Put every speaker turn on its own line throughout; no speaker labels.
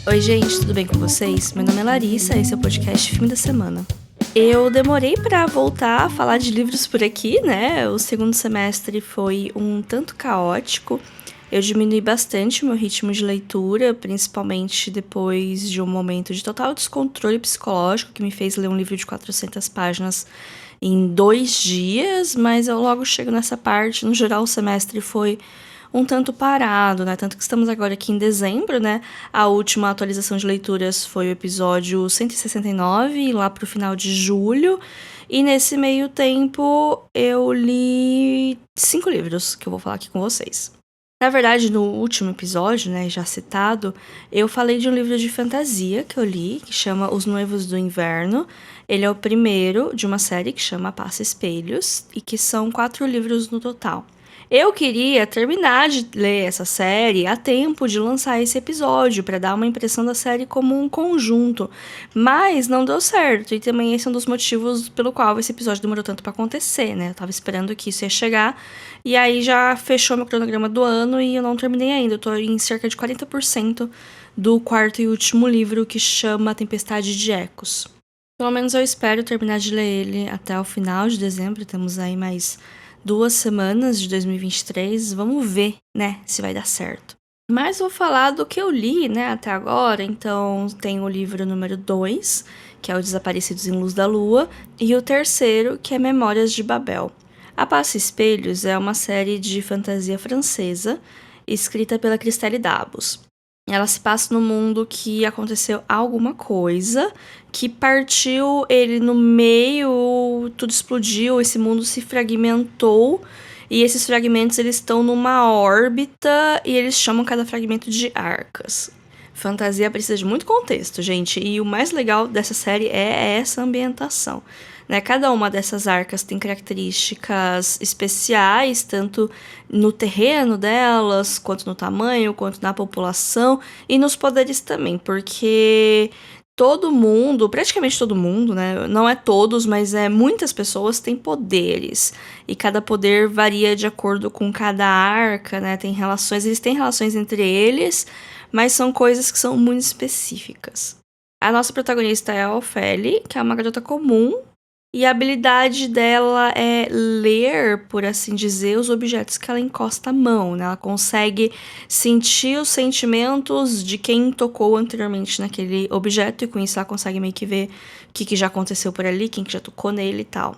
Oi, gente, tudo bem com vocês? Meu nome é Larissa, esse é o podcast Filme da Semana. Eu demorei pra voltar a falar de livros por aqui, né? O segundo semestre foi um tanto caótico. Eu diminui bastante o meu ritmo de leitura, principalmente depois de um momento de total descontrole psicológico que me fez ler um livro de 400 páginas em 2 dias, mas eu logo chego nessa parte. No geral, o semestre foi um tanto parado, né? Tanto que estamos agora aqui em dezembro, né? A última atualização de leituras foi o episódio 169, lá pro final de julho. E nesse meio tempo eu li 5 livros que eu vou falar aqui com vocês. Na verdade, no último episódio, né, já citado, eu falei de um livro de fantasia que eu li, que chama Os Noivos do Inverno. Ele é o primeiro de uma série que chama Passa Espelhos, e que são 4 livros no total. Eu queria terminar de ler essa série a tempo de lançar esse episódio, para dar uma impressão da série como um conjunto, mas não deu certo, e também esse é um dos motivos pelo qual esse episódio demorou tanto para acontecer, né? Eu tava esperando que isso ia chegar, e aí já fechou meu cronograma do ano e eu não terminei ainda. Eu tô em cerca de 40% do quarto e último livro, que chama Tempestade de Ecos. Pelo menos eu espero terminar de ler ele até o final de dezembro. Temos aí mais 2 semanas de 2023. Vamos ver, né, se vai dar certo. Mas vou falar do que eu li, né, até agora. Então, tem o livro número 2, que é o Desaparecidos em Luz da Lua, e o terceiro, que é Memórias de Babel. A Passa Espelhos é uma série de fantasia francesa, escrita pela Christelle Dabos. Ela se passa no mundo que aconteceu alguma coisa, que partiu ele no meio, tudo explodiu, esse mundo se fragmentou, e esses fragmentos eles estão numa órbita e eles chamam cada fragmento de arcas. Fantasia precisa de muito contexto, gente, e o mais legal dessa série é essa ambientação. Né? Cada uma dessas arcas tem características especiais, tanto no terreno delas, quanto no tamanho, quanto na população e nos poderes também, porque todo mundo, praticamente todo mundo, né? Não é todos, mas muitas pessoas têm poderes. E cada poder varia de acordo com cada arca, né? Tem relações, eles têm relações entre eles, mas são coisas que são muito específicas. A nossa protagonista é a Ophélie, que é uma garota comum, e a habilidade dela é ler, por assim dizer, os objetos que ela encosta a mão, né? Ela consegue sentir os sentimentos de quem tocou anteriormente naquele objeto, e com isso ela consegue meio que ver o que já aconteceu por ali, quem que já tocou nele e tal.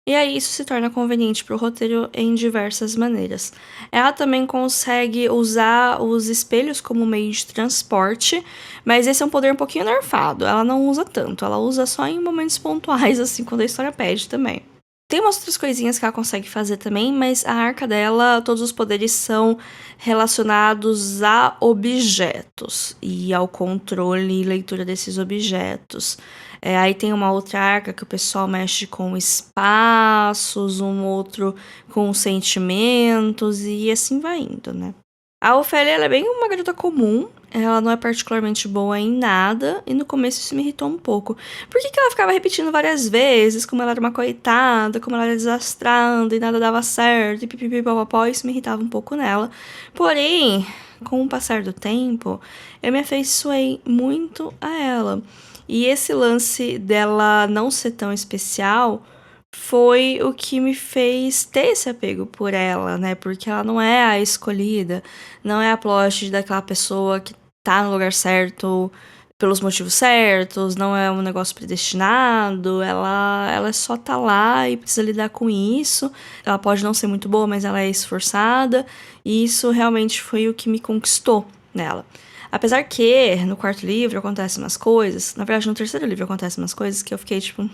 E aí isso se torna conveniente para o roteiro em diversas maneiras. Ela também consegue usar os espelhos como meio de transporte, mas esse é um poder um pouquinho nerfado. Ela não usa tanto, ela usa só em momentos pontuais, assim, quando a história pede também. Tem umas outras coisinhas que ela consegue fazer também, mas a arca dela, todos os poderes são relacionados a objetos e ao controle e leitura desses objetos. Aí tem uma outra arca que o pessoal mexe com espaços, um outro com sentimentos e assim vai indo, né? A Ophélia, ela é bem uma garota comum, ela não é particularmente boa em nada, e no começo isso me irritou um pouco. Por que ela ficava repetindo várias vezes como ela era uma coitada, como ela era desastrada e nada dava certo, e pipipipopopó, isso me irritava um pouco nela. Porém, com o passar do tempo, eu me afeiçoei muito a ela. E esse lance dela não ser tão especial foi o que me fez ter esse apego por ela, né? Porque ela não é a escolhida, não é a plot daquela pessoa que tá no lugar certo pelos motivos certos, não é um negócio predestinado, ela só tá lá e precisa lidar com isso. Ela pode não ser muito boa, mas ela é esforçada, e isso realmente foi o que me conquistou nela. Apesar que no quarto livro acontecem umas coisas, na verdade no terceiro livro acontecem umas coisas que eu fiquei tipo,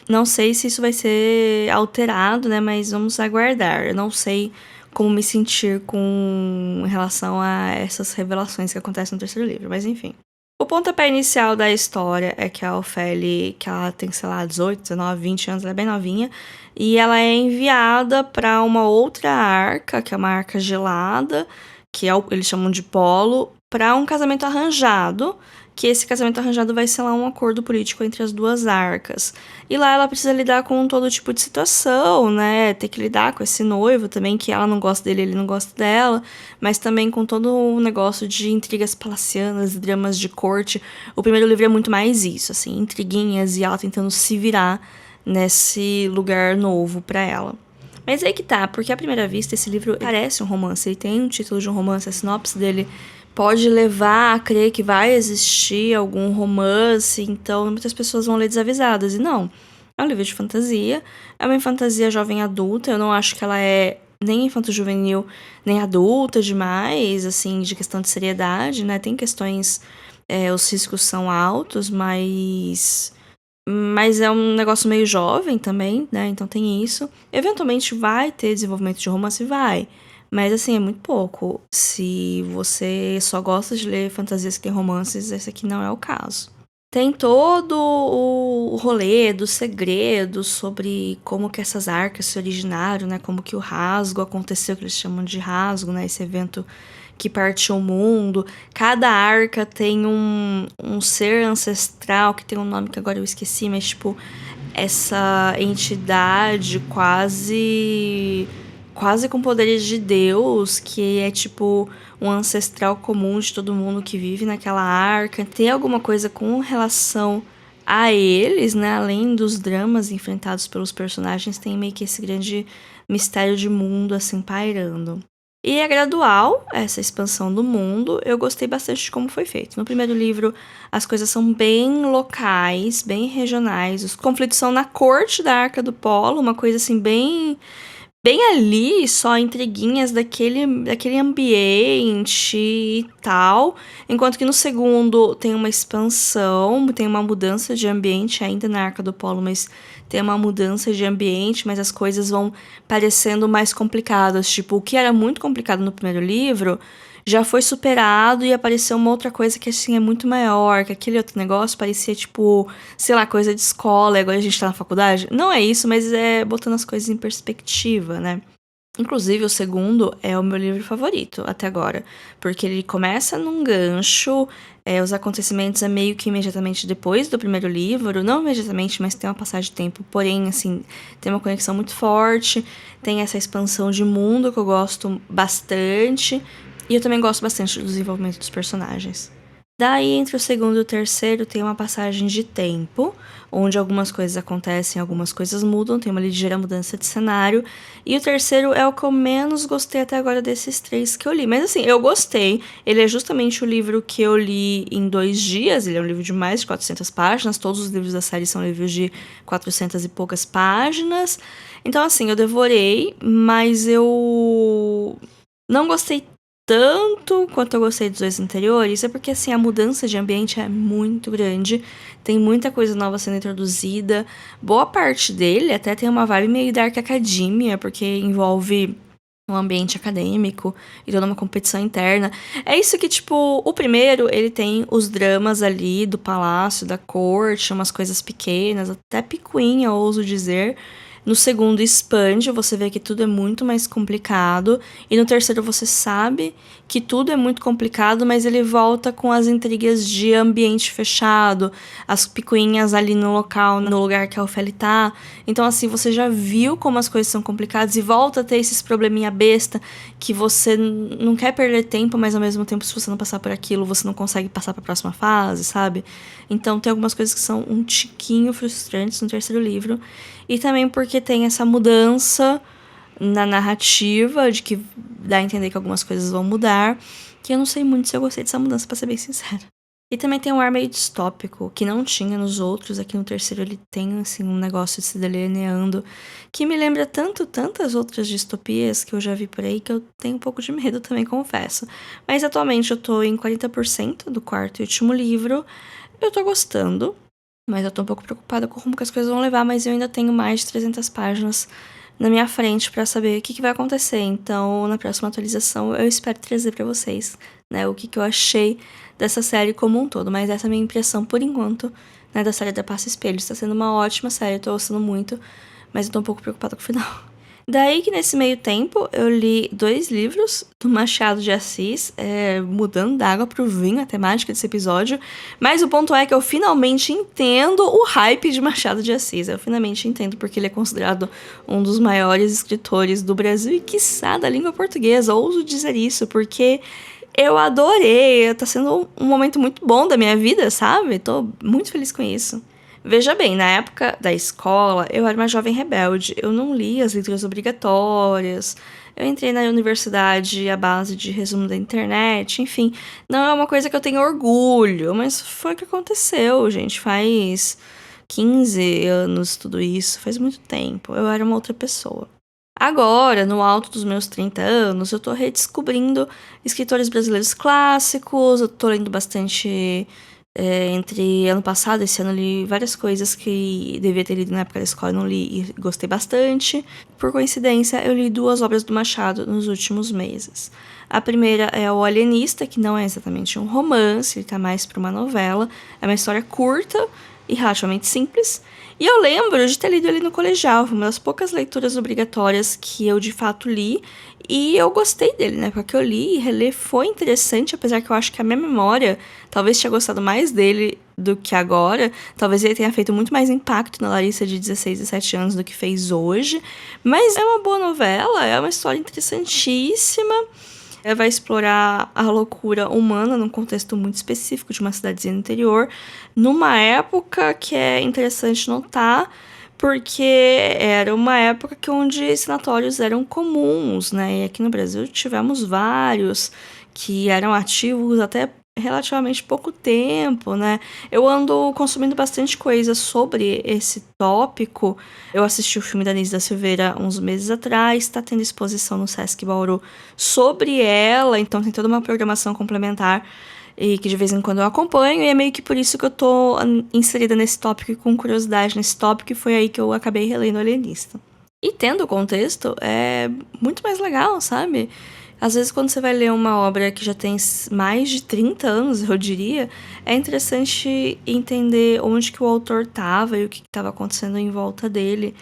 não sei se isso vai ser alterado, né, mas vamos aguardar. Eu não sei como me sentir com relação a essas revelações que acontecem no terceiro livro, mas enfim. O pontapé inicial da história é que a Ophélie, que ela tem, sei lá, 18, 19, 20 anos, ela é bem novinha, e ela é enviada para uma outra arca, que é uma arca gelada, que eles chamam de polo, para um casamento arranjado, que esse casamento arranjado vai ser lá um acordo político entre as duas arcas. E lá ela precisa lidar com todo tipo de situação, né? Ter que lidar com esse noivo também, que ela não gosta dele, ele não gosta dela, mas também com todo o negócio de intrigas palacianas, dramas de corte. O primeiro livro é muito mais isso, assim, intriguinhas e ela tentando se virar nesse lugar novo pra ela. Mas aí que tá, porque à primeira vista esse livro parece um romance, ele tem um título de um romance, a sinopse dele pode levar a crer que vai existir algum romance, então muitas pessoas vão ler desavisadas, e não. É um livro de fantasia, é uma fantasia jovem adulta, eu não acho que ela é nem infanto-juvenil, nem adulta demais, assim, de questão de seriedade, né, tem questões, os riscos são altos, mas é um negócio meio jovem também, né? Então tem isso. Eventualmente vai ter desenvolvimento de romance, vai. Mas assim, é muito pouco. Se você só gosta de ler fantasias que tem romances, esse aqui não é o caso. Tem todo o rolê dos segredos sobre como que essas arcas se originaram, né? Como que o rasgo aconteceu, que eles chamam de rasgo, né? Esse evento que partiu o mundo. Cada arca tem um ser ancestral, que tem um nome que agora eu esqueci, mas tipo, essa entidade quase com poderes de Deus, que é tipo um ancestral comum de todo mundo que vive naquela arca. Tem alguma coisa com relação a eles, né? Além dos dramas enfrentados pelos personagens, tem meio que esse grande mistério de mundo assim pairando. E é gradual essa expansão do mundo. Eu gostei bastante de como foi feito. No primeiro livro, as coisas são bem locais, bem regionais. Os conflitos são na corte da Arca do Polo, uma coisa assim bem ali, só intriguinhas daquele ambiente e tal. Enquanto que no segundo tem uma expansão, tem uma mudança de ambiente ainda na Arca do Polo, mas tem uma mudança de ambiente, mas as coisas vão parecendo mais complicadas. Tipo, o que era muito complicado no primeiro livro já foi superado e apareceu uma outra coisa que assim é muito maior, que aquele outro negócio parecia tipo, sei lá, coisa de escola, e agora a gente tá na faculdade. Não é isso, mas é botando as coisas em perspectiva, né? Inclusive, o segundo é o meu livro favorito até agora, porque ele começa num gancho, os acontecimentos é meio que imediatamente depois do primeiro livro, não imediatamente, mas tem uma passagem de tempo, porém, assim, tem uma conexão muito forte, tem essa expansão de mundo que eu gosto bastante, e eu também gosto bastante do desenvolvimento dos personagens. Daí, entre o segundo e o terceiro, tem uma passagem de tempo, onde algumas coisas acontecem, algumas coisas mudam, tem uma ligeira mudança de cenário. E o terceiro é o que eu menos gostei até agora desses três que eu li. Mas assim, eu gostei. Ele é justamente o livro que eu li em 2 dias. Ele é um livro de mais de 400 páginas. Todos os livros da série são livros de 400 e poucas páginas. Então, assim, eu devorei, mas eu não gostei tanto quanto eu gostei dos 2 anteriores, é porque assim, a mudança de ambiente é muito grande, tem muita coisa nova sendo introduzida, boa parte dele até tem uma vibe meio Dark Academia, porque envolve um ambiente acadêmico e toda uma competição interna. É isso que, tipo, o primeiro, ele tem os dramas ali do palácio, da corte, umas coisas pequenas, até picuinha, ouso dizer. No segundo, expande, você vê que tudo é muito mais complicado. E no terceiro, você sabe que tudo é muito complicado, mas ele volta com as intrigas de ambiente fechado, as picuinhas ali no local, no lugar que a Ofélia tá. Então, assim, você já viu como as coisas são complicadas e volta a ter esses probleminha besta que você não quer perder tempo, mas ao mesmo tempo, se você não passar por aquilo, você não consegue passar pra próxima fase, sabe? Então, tem algumas coisas que são um tiquinho frustrantes no terceiro livro. E também porque tem essa mudança na narrativa, de que dá a entender que algumas coisas vão mudar, que eu não sei muito se eu gostei dessa mudança, pra ser bem sincera. E também tem um ar meio distópico, que não tinha nos outros. Aqui no terceiro ele tem, assim, um negócio de se delineando, que me lembra tantas outras distopias que eu já vi por aí, que eu tenho um pouco de medo também, confesso. Mas atualmente eu tô em 40% do quarto e último livro. Eu tô gostando, mas eu tô um pouco preocupada com como que as coisas vão levar, mas eu ainda tenho mais de 300 páginas na minha frente pra saber o que vai acontecer. Então, na próxima atualização, eu espero trazer pra vocês, né, o que eu achei dessa série como um todo. Mas essa é a minha impressão, por enquanto, né, da série da Passa Espelho. Está sendo uma ótima série, eu tô gostando muito, mas eu tô um pouco preocupada com o final. Daí que nesse meio tempo eu li 2 livros do Machado de Assis, mudando da água pro vinho a temática desse episódio, mas o ponto é que eu finalmente entendo o hype de Machado de Assis, eu finalmente entendo porque ele é considerado um dos maiores escritores do Brasil e quiçá da língua portuguesa, ouso dizer isso, porque eu adorei, tá sendo um momento muito bom da minha vida, sabe? Tô muito feliz com isso. Veja bem, na época da escola, eu era uma jovem rebelde. Eu não lia as leituras obrigatórias. Eu entrei na universidade à base de resumo da internet. Enfim, não é uma coisa que eu tenho orgulho, mas foi o que aconteceu, gente. Faz 15 anos tudo isso, faz muito tempo. Eu era uma outra pessoa. Agora, no alto dos meus 30 anos, eu tô redescobrindo escritores brasileiros clássicos, eu tô lendo bastante. Entre ano passado e esse ano eu li várias coisas que devia ter lido na época da escola e não li e gostei bastante. Por coincidência, eu li 2 obras do Machado nos últimos meses. A primeira é O Alienista, que não é exatamente um romance, ele tá mais para uma novela. É uma história curta e relativamente simples. E eu lembro de ter lido ele no colegial, foi uma das poucas leituras obrigatórias que eu de fato li. E eu gostei dele, né? Porque eu li e reler foi interessante, apesar que eu acho que a minha memória talvez tinha gostado mais dele do que agora. Talvez ele tenha feito muito mais impacto na Larissa de 16, 17 anos do que fez hoje. Mas é uma boa novela, é uma história interessantíssima. Vai explorar a loucura humana num contexto muito específico de uma cidadezinha no interior, numa época que é interessante notar, porque era uma época onde sanatórios eram comuns, né? E aqui no Brasil tivemos vários que eram ativos até relativamente pouco tempo, né? Eu ando consumindo bastante coisa sobre esse tópico. Eu assisti o filme da Anísia da Silveira uns meses atrás, tá tendo exposição no Sesc Bauru sobre ela, então tem toda uma programação complementar e que de vez em quando eu acompanho, e é meio que por isso que eu tô inserida nesse tópico e com curiosidade nesse tópico, e foi aí que eu acabei relendo o Alienista. E tendo o contexto, é muito mais legal, sabe? Às vezes, quando você vai ler uma obra que já tem mais de 30 anos, eu diria, é interessante entender onde que o autor estava e o que estava acontecendo em volta dele,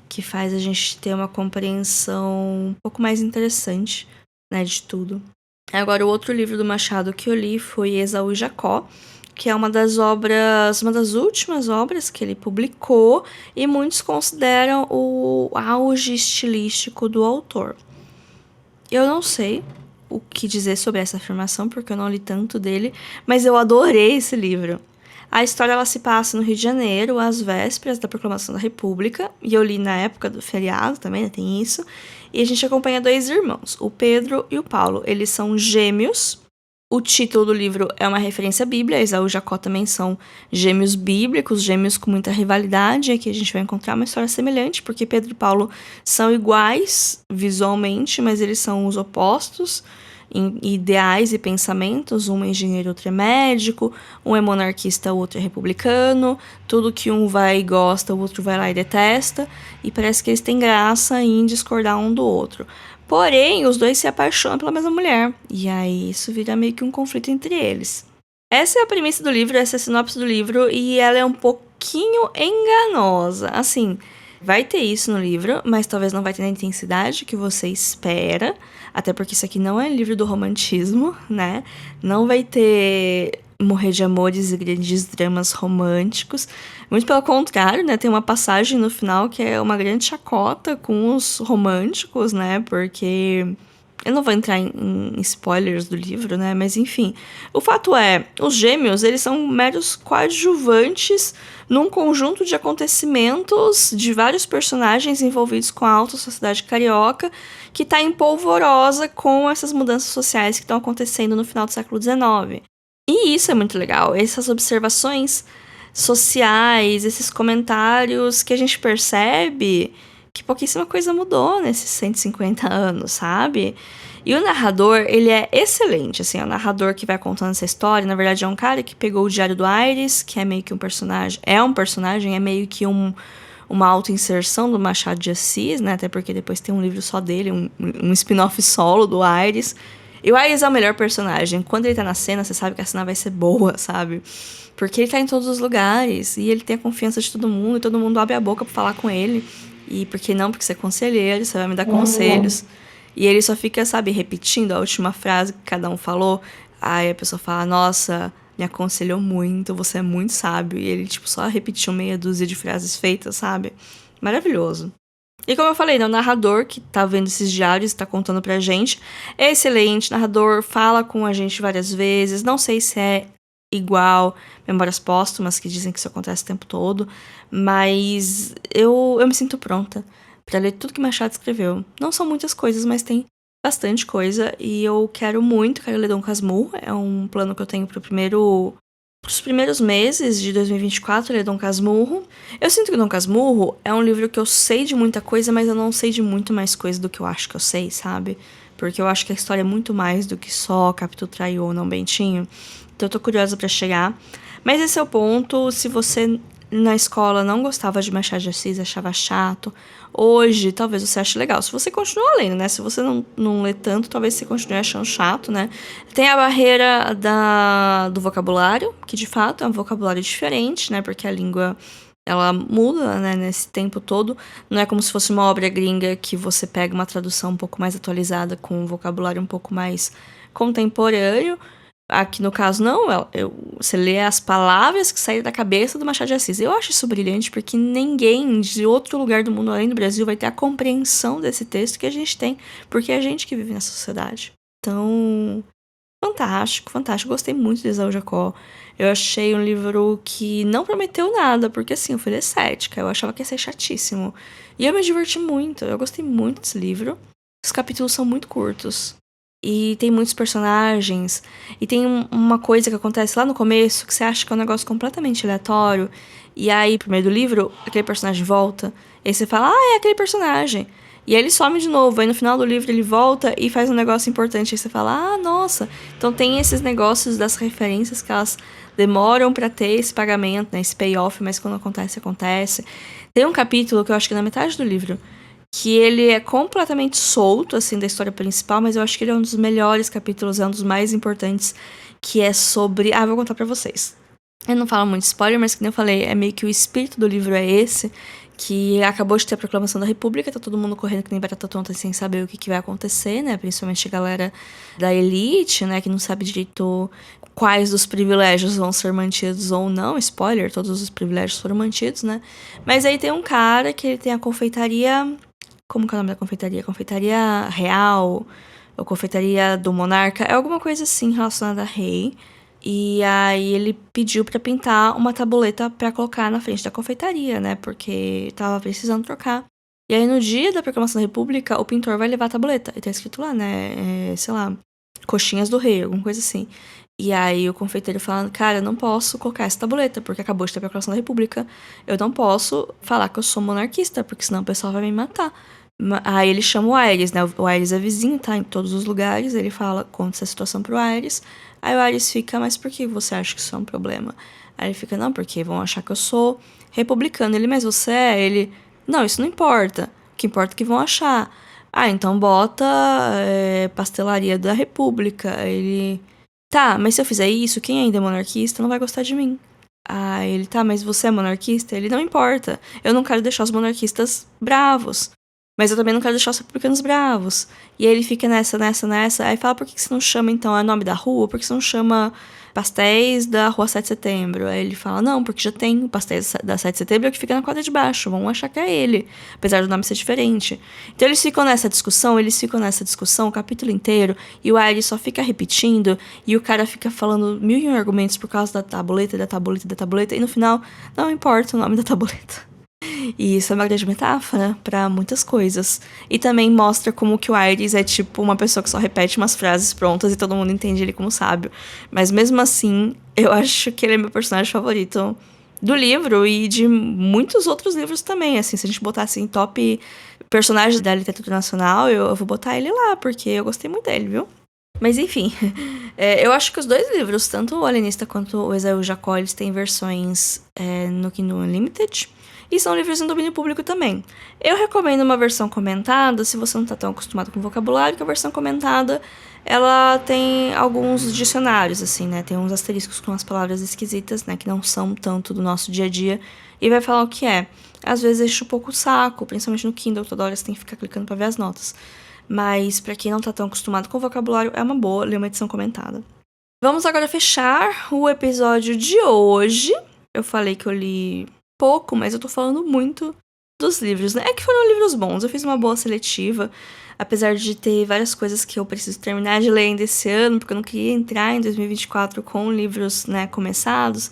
que faz a gente ter uma compreensão um pouco mais interessante, né, de tudo. Agora, o outro livro do Machado que eu li foi Esaú e Jacó, que é uma das últimas obras que ele publicou, e muitos consideram o auge estilístico do autor. Eu não sei o que dizer sobre essa afirmação, porque eu não li tanto dele, mas eu adorei esse livro. A história ela se passa no Rio de Janeiro, às vésperas da Proclamação da República, e eu li na época do feriado também, né, tem isso. E a gente acompanha 2 irmãos, o Pedro e o Paulo. Eles são gêmeos. O título do livro é uma referência à Bíblia. Esaú e Jacó também são gêmeos bíblicos, gêmeos com muita rivalidade. Aqui a gente vai encontrar uma história semelhante, porque Pedro e Paulo são iguais visualmente, mas eles são os opostos em ideais e pensamentos. Um é engenheiro, outro é médico, um é monarquista, o outro é republicano. Tudo que um vai e gosta, o outro vai lá e detesta, e parece que eles têm graça em discordar um do outro. Porém, os 2 se apaixonam pela mesma mulher, e aí isso vira meio que um conflito entre eles. Essa é a premissa do livro, essa é a sinopse do livro, e ela é um pouquinho enganosa. Assim, vai ter isso no livro, mas talvez não vai ter na intensidade que você espera, até porque isso aqui não é livro do romantismo, né? Não vai ter morrer de amores e grandes dramas românticos. Muito pelo contrário, né? Tem uma passagem no final que é uma grande chacota com os românticos, né? Porque eu não vou entrar em spoilers do livro, né? Mas enfim, o fato é, os gêmeos, eles são meros coadjuvantes num conjunto de acontecimentos de vários personagens envolvidos com a alta sociedade carioca, que está em polvorosa com essas mudanças sociais que estão acontecendo no final do século XIX. E isso é muito legal, essas observações sociais, esses comentários que a gente percebe que pouquíssima coisa mudou nesses 150 anos, sabe? E o narrador, ele é excelente, assim, é o narrador que vai contando essa história, na verdade é um cara que pegou o Diário do Aires, que é meio que um personagem, é meio que uma auto-inserção do Machado de Assis, né, até porque depois tem um livro só dele, um spin-off solo do Aires. E o Aires é o melhor personagem, quando ele tá na cena, você sabe que a cena vai ser boa, sabe? Porque ele tá em todos os lugares, e ele tem a confiança de todo mundo, e todo mundo abre a boca pra falar com ele. E por que não? Porque você é conselheiro, você vai me dar conselhos. E ele só fica, sabe, repetindo a última frase que cada um falou. Aí a pessoa fala, nossa, me aconselhou muito, você é muito sábio. E ele, tipo, só repetiu meia dúzia de frases feitas, sabe? Maravilhoso. E como eu falei, né, o narrador que tá vendo esses diários e tá contando pra gente é excelente. O narrador fala com a gente várias vezes. Não sei se é igual Memórias Póstumas, que dizem que isso acontece o tempo todo. Mas eu me sinto pronta pra ler tudo que Machado escreveu. Não são muitas coisas, mas tem bastante coisa. E eu quero ler Dom Casmurro. É um plano que eu tenho pros primeiros meses de 2024, ler Dom Casmurro. Eu sinto que Dom Casmurro é um livro que eu sei de muita coisa, mas eu não sei de muito mais coisa do que eu acho que eu sei, sabe? Porque eu acho que a história é muito mais do que só Capitu traiu ou não Bentinho. Então eu tô curiosa pra chegar. Mas esse é o ponto. Se você na escola não gostava de Machado de Assis, achava chato, hoje talvez você ache legal. Se você continua lendo, né? Se você não lê tanto, talvez você continue achando chato, né? Tem a barreira do vocabulário, que de fato é um vocabulário diferente, né? Porque a língua, ela muda, né? Nesse tempo todo. Não é como se fosse uma obra gringa que você pega uma tradução um pouco mais atualizada com um vocabulário um pouco mais contemporâneo. Aqui no caso, não, você lê as palavras que saíram da cabeça do Machado de Assis. Eu acho isso brilhante porque ninguém de outro lugar do mundo, além do Brasil, vai ter a compreensão desse texto que a gente tem, porque é a gente que vive nessa sociedade. Então, fantástico, fantástico. Gostei muito de Esaú Jacó. Eu achei um livro que não prometeu nada, porque assim, eu fui ler cética, eu achava que ia ser chatíssimo. E eu me diverti muito, eu gostei muito desse livro. Os capítulos são muito curtos. E tem muitos personagens. E tem uma coisa que acontece lá no começo que você acha que é um negócio completamente aleatório. E aí, pro meio do livro, aquele personagem volta. E aí você fala, é aquele personagem. E aí ele some de novo. Aí no final do livro ele volta e faz um negócio importante. Aí você fala, nossa. Então tem esses negócios das referências que elas demoram pra ter esse pagamento, né? Esse payoff, mas quando acontece, acontece. Tem um capítulo que eu acho que é na metade do livro que ele é completamente solto, assim, da história principal, mas eu acho que ele é um dos melhores capítulos, é um dos mais importantes, que é sobre... vou contar pra vocês. Eu não falo muito spoiler, mas como eu falei, é meio que o espírito do livro é esse, que acabou de ter a proclamação da República, tá todo mundo correndo que nem barata tonta sem saber o que vai acontecer, né, principalmente a galera da elite, né, que não sabe direito quais dos privilégios vão ser mantidos ou não, spoiler, todos os privilégios foram mantidos, né, mas aí tem um cara que ele tem a confeitaria... Como que é o nome da confeitaria? Confeitaria Real, ou Confeitaria do Monarca, é alguma coisa assim relacionada a rei. E aí ele pediu pra pintar uma tabuleta pra colocar na frente da confeitaria, né? Porque tava precisando trocar. E aí no dia da proclamação da República, o pintor vai levar a tabuleta. E tá escrito lá, né? Sei lá, coxinhas do rei, alguma coisa assim. E aí o confeiteiro falando, cara, eu não posso colocar essa tabuleta, porque acabou de ter a proclamação da República. Eu não posso falar que eu sou monarquista, porque senão o pessoal vai me matar. Aí ele chama o Aires, né? O Aires é vizinho, tá em todos os lugares. Ele conta essa situação pro Aires. Aí o Aires fica, mas por que você acha que isso é um problema? Aí ele fica, não, porque vão achar que eu sou republicano. Ele, mas você é? Ele, não, isso não importa. O que importa é que vão achar. Então bota pastelaria da República. Aí ele, tá, mas se eu fizer isso, quem ainda é monarquista não vai gostar de mim. Aí ele, tá, mas você é monarquista? Ele, não importa. Eu não quero deixar os monarquistas bravos. Mas eu também não quero deixar os republicanos bravos. E aí ele fica nessa. Aí fala, por que você não chama, então, o nome da rua? Por que você não chama pastéis da rua 7 de setembro? Aí ele fala, não, porque já tem o pastéis da 7 de setembro que fica na quadra de baixo. Vão achar que é ele. Apesar do nome ser diferente. Então eles ficam nessa discussão o capítulo inteiro. E o Aires só fica repetindo. E o cara fica falando 1000 argumentos por causa da tabuleta. E no final, não importa o nome da tabuleta. E isso é uma grande metáfora pra muitas coisas. E também mostra como que o Aires é tipo uma pessoa que só repete umas frases prontas e todo mundo entende ele como sábio. Mas mesmo assim, eu acho que ele é meu personagem favorito do livro e de muitos outros livros também. Assim, se a gente botar assim, top personagens da literatura nacional, eu vou botar ele lá, porque eu gostei muito dele, viu? Mas enfim, eu acho que os dois livros, tanto o Alienista quanto o Esaú Jacó, eles têm versões no Kindle Unlimited. e são livros em domínio público também. Eu recomendo uma versão comentada, se você não está tão acostumado com vocabulário, que a versão comentada, ela tem alguns dicionários, assim, né? Tem uns asteriscos com as palavras esquisitas, né? Que não são tanto do nosso dia a dia, e vai falar o que é. Às vezes enche um pouco o saco, principalmente no Kindle, toda hora você tem que ficar clicando para ver as notas. Mas para quem não tá tão acostumado com vocabulário, é uma boa ler uma edição comentada. Vamos agora fechar o episódio de hoje. Eu falei que eu li pouco, mas eu tô falando muito dos livros, né? É que foram livros bons, eu fiz uma boa seletiva, apesar de ter várias coisas que eu preciso terminar de ler ainda esse ano, porque eu não queria entrar em 2024 com livros, né, começados.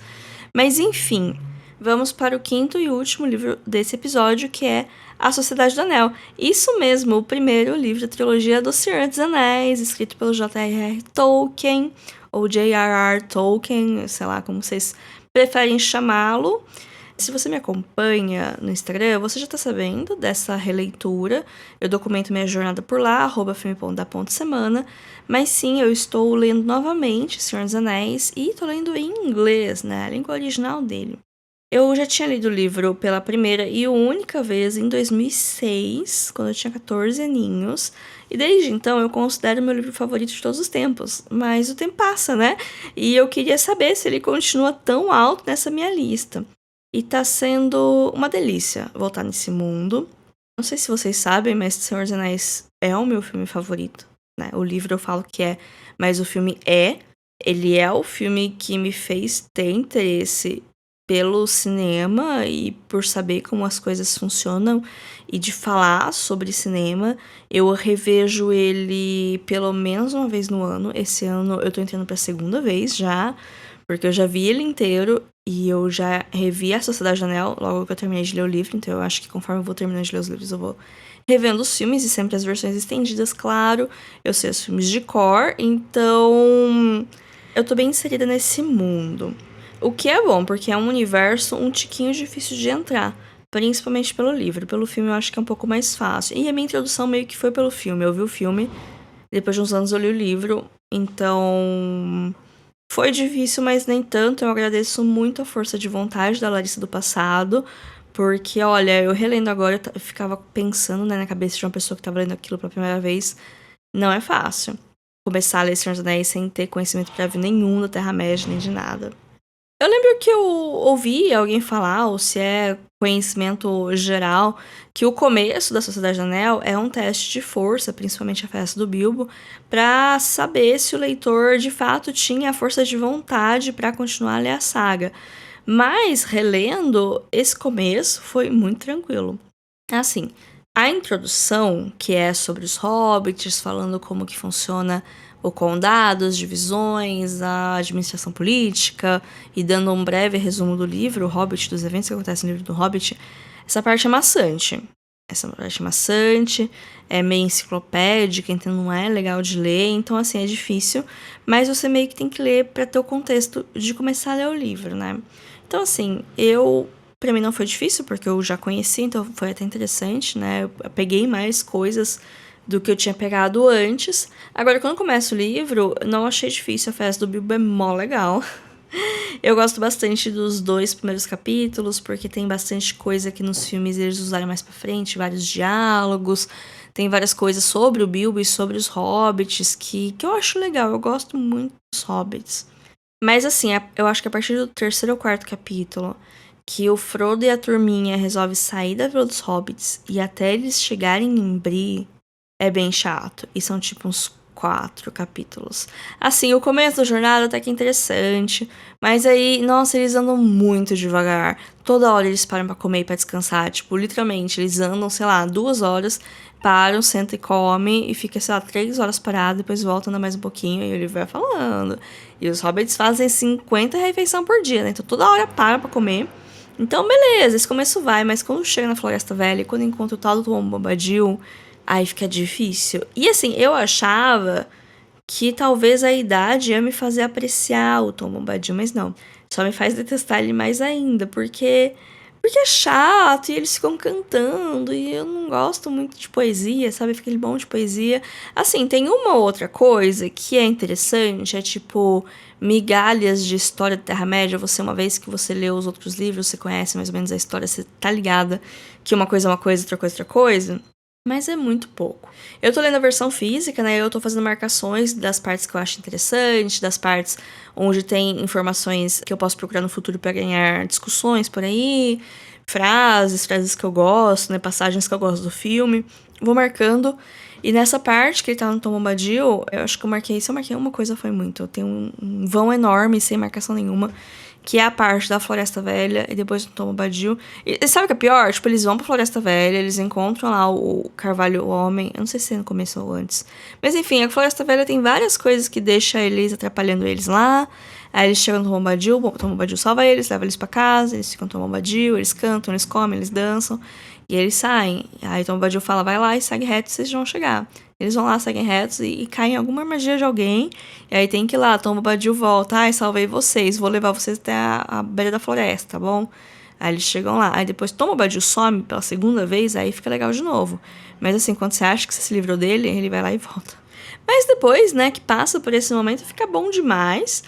Mas enfim, vamos para o quinto e último livro desse episódio, que é A Sociedade do Anel. Isso mesmo, o primeiro livro da trilogia do Senhor dos Anéis, escrito pelo J.R.R. Tolkien, ou J.R.R. Tolkien, sei lá como vocês preferem chamá-lo. Se você me acompanha no Instagram, você já tá sabendo dessa releitura. Eu documento minha jornada por lá, @filme.da.semana. Mas sim, eu estou lendo novamente Senhor dos Anéis e tô lendo em inglês, né? A língua original dele. Eu já tinha lido o livro pela primeira e única vez em 2006, quando eu tinha 14 aninhos. E desde então eu considero meu livro favorito de todos os tempos. Mas o tempo passa, né? E eu queria saber se ele continua tão alto nessa minha lista. E tá sendo uma delícia voltar nesse mundo. Não sei se vocês sabem, mas Senhor dos Anéis é o meu filme favorito, né? O livro eu falo que é, mas o filme é. Ele é o filme que me fez ter interesse pelo cinema e por saber como as coisas funcionam e de falar sobre cinema. Eu revejo ele pelo menos uma vez no ano. Esse ano eu tô entrando pra segunda vez já, porque eu já vi ele inteiro e eu já revi A Sociedade do Anel logo que eu terminei de ler o livro, então eu acho que conforme eu vou terminando de ler os livros eu vou revendo os filmes e sempre as versões estendidas, claro. Eu sei os filmes de cor, então eu tô bem inserida nesse mundo. O que é bom, porque é um universo um tiquinho difícil de entrar, principalmente pelo livro. Pelo filme eu acho que é um pouco mais fácil. E a minha introdução meio que foi pelo filme. Eu vi o filme, depois de uns anos eu li o livro, então foi difícil, mas nem tanto. Eu agradeço muito a força de vontade da Larissa do passado, porque, olha, eu relendo agora, eu ficava pensando, né, na cabeça de uma pessoa que tava lendo aquilo pela primeira vez. Não é fácil começar a ler Senhor dos Anéis sem ter conhecimento prévio nenhum da Terra-média, nem de nada. Eu lembro que eu ouvi alguém falar, ou se é conhecimento geral, que o começo da Sociedade do Anel é um teste de força, principalmente a festa do Bilbo, pra saber se o leitor de fato tinha a força de vontade pra continuar a ler a saga. Mas, relendo, esse começo foi muito tranquilo. Assim, a introdução, que é sobre os hobbits, falando como que funciona o condado, as divisões, a administração política, e dando um breve resumo do livro, o Hobbit, dos eventos que acontecem no livro do Hobbit, essa parte é maçante. Essa parte é maçante, é meio enciclopédica, então não é legal de ler, então assim, é difícil, mas você meio que tem que ler para ter o contexto de começar a ler o livro, né? Então assim, pra mim não foi difícil, porque eu já conheci, então foi até interessante, né? Eu peguei mais coisas do que eu tinha pegado antes. Agora, quando começa o livro, não achei difícil. A festa do Bilbo é mó legal. Eu gosto bastante dos 2 primeiros capítulos, porque tem bastante coisa que nos filmes eles usaram mais pra frente, vários diálogos, tem várias coisas sobre o Bilbo e sobre os hobbits que eu acho legal. Eu gosto muito dos hobbits. Mas assim, eu acho que a partir do 3º ou 4º capítulo, que o Frodo e a turminha resolvem sair da Vila dos Hobbits e até eles chegarem em Bree, é bem chato. E são tipo uns 4 capítulos. Assim, o começo da jornada até que é interessante. Mas aí, nossa, eles andam muito devagar. Toda hora eles param pra comer e pra descansar. Tipo, literalmente, eles andam, sei lá, 2 horas, param, sentam e comem. E fica, sei lá, 3 horas parado. Depois volta, anda mais um pouquinho. E ele vai falando. E os hobbits fazem 50 refeições por dia, né? Então toda hora para pra comer. Então, beleza, esse começo vai. Mas quando chega na Floresta Velha, quando encontra o tal do Tom Bombadil, aí fica difícil. E assim, eu achava que talvez a idade ia me fazer apreciar o Tom Bombadil, mas não. Só me faz detestar ele mais ainda, porque Porque é chato e eles ficam cantando e eu não gosto muito de poesia, sabe? Fica aquele bom de poesia. Assim, tem uma outra coisa que é interessante, é tipo migalhas de história da Terra-média. Você, uma vez que você leu os outros livros, você conhece mais ou menos a história, você tá ligada que uma coisa é uma coisa, outra coisa é outra coisa. Mas é muito pouco. Eu tô lendo a versão física, né? Eu tô fazendo marcações das partes que eu acho interessante, das partes onde tem informações que eu posso procurar no futuro para ganhar discussões por aí, frases que eu gosto, né? Passagens que eu gosto do filme. Vou marcando. E nessa parte que ele tá no Tom Bombadil, eu acho que eu marquei. Se eu marquei uma coisa, foi muito. Eu tenho um vão enorme, sem marcação nenhuma, que é a parte da Floresta Velha e depois do Tom Bombadil. E sabe o que é pior? Tipo, eles vão pra Floresta Velha, eles encontram lá o Carvalho o Homem. Eu não sei se é no começo ou antes. Mas enfim, a Floresta Velha tem várias coisas que deixam eles atrapalhando eles lá. Aí eles chegam no Tom Bombadil, o Tom Bombadil salva eles, leva eles pra casa, eles ficam no Tom Bombadil, eles cantam, eles comem, eles dançam. E eles saem. Aí o Tom Bombadil fala, vai lá e segue reto, vocês vão chegar. Eles vão lá, seguem retos e caem em alguma armadilha de alguém. E aí tem que ir lá, Tom Bombadil volta. Ai, salvei vocês, vou levar vocês até a beira da floresta, tá bom? Aí eles chegam lá. Aí depois Tom Bombadil some pela segunda vez, aí fica legal de novo. Mas assim, quando você acha que você se livrou dele, ele vai lá e volta. Mas depois, né, que passa por esse momento, fica bom demais.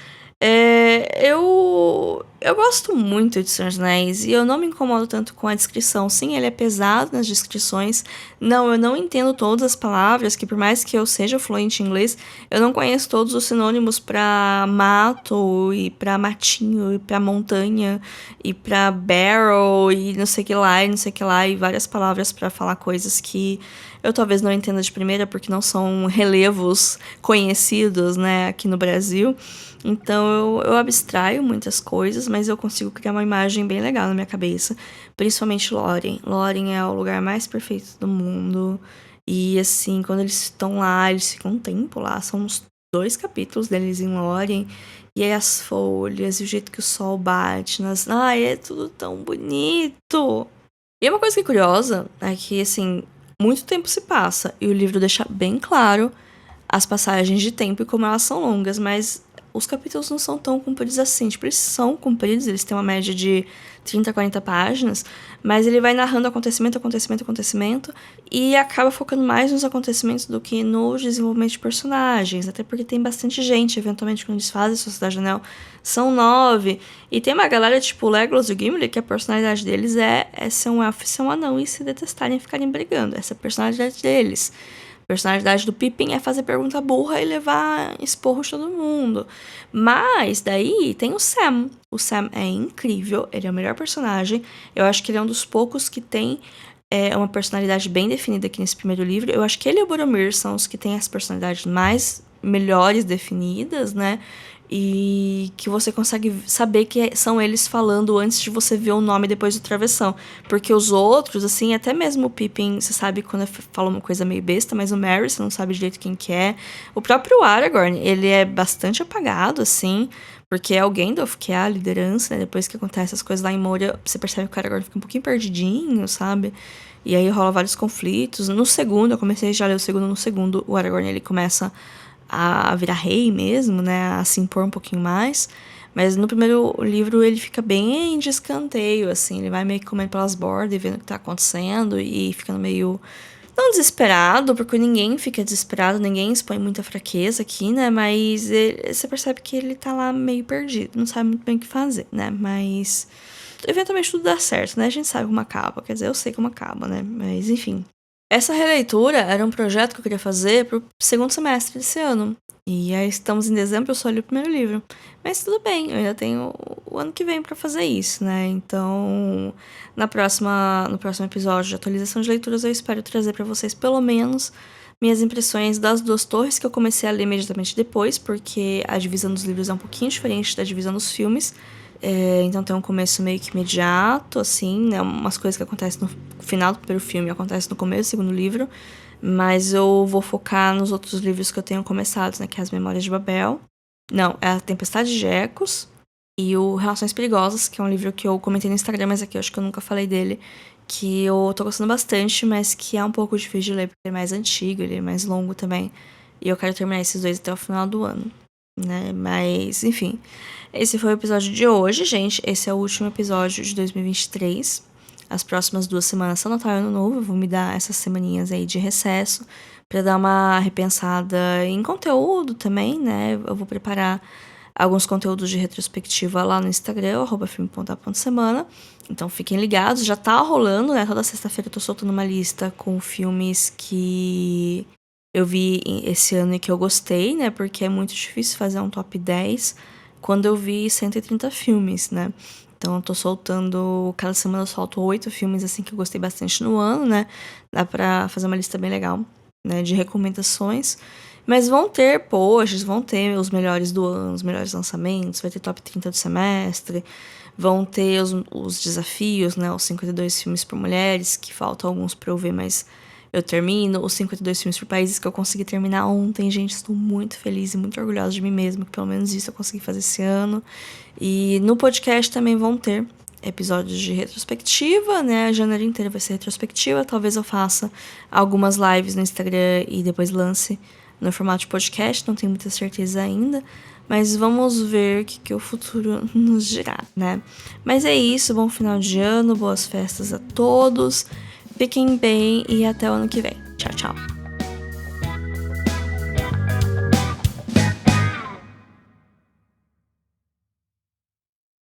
Eu gosto muito de Senhor dos Anéis e eu não me incomodo tanto com a descrição. Sim, ele é pesado nas descrições. Não, eu não entendo todas as palavras, que por mais que eu seja fluente em inglês, eu não conheço todos os sinônimos pra mato e pra matinho e pra montanha e pra barrel e não sei o que lá e não sei o que lá e várias palavras pra falar coisas que eu talvez não entenda de primeira porque não são relevos conhecidos, né, aqui no Brasil. Então eu abstraio muitas coisas, mas eu consigo criar uma imagem bem legal na minha cabeça. Principalmente Lórien. Lórien é o lugar mais perfeito do mundo. E assim, quando eles estão lá, eles ficam um tempo lá. São uns 2 capítulos deles em Lórien. E aí as folhas, e o jeito que o sol bate nas... Ai, é tudo tão bonito! E uma coisa que é curiosa é que, assim, muito tempo se passa. E o livro deixa bem claro as passagens de tempo e como elas são longas, mas os capítulos não são tão compridos assim. Tipo, eles são compridos, eles têm uma média de 30 a 40 páginas, mas ele vai narrando acontecimento, e acaba focando mais nos acontecimentos do que no desenvolvimento de personagens, até porque tem bastante gente, eventualmente, quando eles fazem Sociedade do Anel, são 9, e tem uma galera tipo o Legolas e o Gimli, que a personalidade deles é ser um elfo e ser um anão, e se detestarem e ficarem brigando, essa é a personalidade deles. A personalidade do Pippin é fazer pergunta burra e levar esporro de todo mundo. Mas daí tem o Sam. O Sam é incrível, ele é o melhor personagem. Eu acho que ele é um dos poucos que tem uma personalidade bem definida aqui nesse primeiro livro. Eu acho que ele e o Boromir são os que têm as personalidades mais melhores definidas, né? E que você consegue saber que são eles falando antes de você ver o nome depois do travessão. Porque os outros, assim, até mesmo o Pippin, você sabe quando fala uma coisa meio besta, mas o Merry, você não sabe direito quem que é. O próprio Aragorn, ele é bastante apagado, assim, porque é o Gandalf que é a liderança, né? Depois que acontece as coisas lá em Moria, você percebe que o Aragorn fica um pouquinho perdidinho, sabe? E aí rola vários conflitos. No segundo, eu comecei já a ler o segundo, no segundo, o Aragorn, ele começa a virar rei mesmo, né, a se impor um pouquinho mais, mas no primeiro livro ele fica bem de escanteio, assim, ele vai meio que comendo pelas bordas e vendo o que tá acontecendo e ficando meio, não desesperado, porque ninguém fica desesperado, ninguém expõe muita fraqueza aqui, né, mas você percebe que ele tá lá meio perdido, não sabe muito bem o que fazer, né, mas eventualmente tudo dá certo, né, a gente sabe como acaba, quer dizer, eu sei como acaba, né, mas enfim. Essa releitura era um projeto que eu queria fazer pro segundo semestre desse ano. E aí estamos em dezembro, eu só li o primeiro livro. Mas tudo bem, eu ainda tenho o ano que vem pra fazer isso, né? Então, no próximo episódio de atualização de leituras, eu espero trazer pra vocês pelo menos minhas impressões das 2 torres que eu comecei a ler imediatamente depois, porque a divisão dos livros é um pouquinho diferente da divisão dos filmes. Então tem um começo meio que imediato, assim, né? Umas coisas que acontecem no final do primeiro filme acontecem no começo do segundo livro. Mas eu vou focar nos outros livros que eu tenho começado, né? Que é As Memórias de Babel. Não, é A Tempestade de Ecos. E o Relações Perigosas, que é um livro que eu comentei no Instagram, mas aqui eu acho que eu nunca falei dele. Que eu tô gostando bastante, mas que é um pouco difícil de ler, porque ele é mais antigo, ele é mais longo também. E eu quero terminar esses 2 até o final do ano. né? Mas, enfim, esse foi o episódio de hoje, gente. Esse é o último episódio de 2023. As próximas 2 semanas são Natal e Ano Novo. Eu vou me dar essas semaninhas aí de recesso pra dar uma repensada em conteúdo também, né? Eu vou preparar alguns conteúdos de retrospectiva lá no Instagram, @filme.a.semana. Então fiquem ligados, já tá rolando, né? Toda sexta-feira eu tô soltando uma lista com filmes que eu vi esse ano e que eu gostei, né? Porque é muito difícil fazer um top 10 quando eu vi 130 filmes, né? Então eu tô soltando, cada semana eu solto 8 filmes assim que eu gostei bastante no ano, né? Dá pra fazer uma lista bem legal, né? De recomendações. Mas vão ter posts, vão ter os melhores do ano, os melhores lançamentos, vai ter top 30 do semestre, vão ter os desafios, né? Os 52 filmes por mulheres, que faltam alguns pra eu ver, mas eu termino. Os 52 filmes por países que eu consegui terminar ontem, gente, estou muito feliz e muito orgulhosa de mim mesma, que pelo menos isso eu consegui fazer esse ano. E no podcast também vão ter episódios de retrospectiva, né? A janeiro inteira vai ser retrospectiva. Talvez eu faça algumas lives no Instagram e depois lance no formato de podcast, não tenho muita certeza ainda, mas vamos ver o que o futuro nos dirá, né? Mas é isso, bom final de ano, boas festas a todos, fiquem bem e até o ano que vem. Tchau, tchau!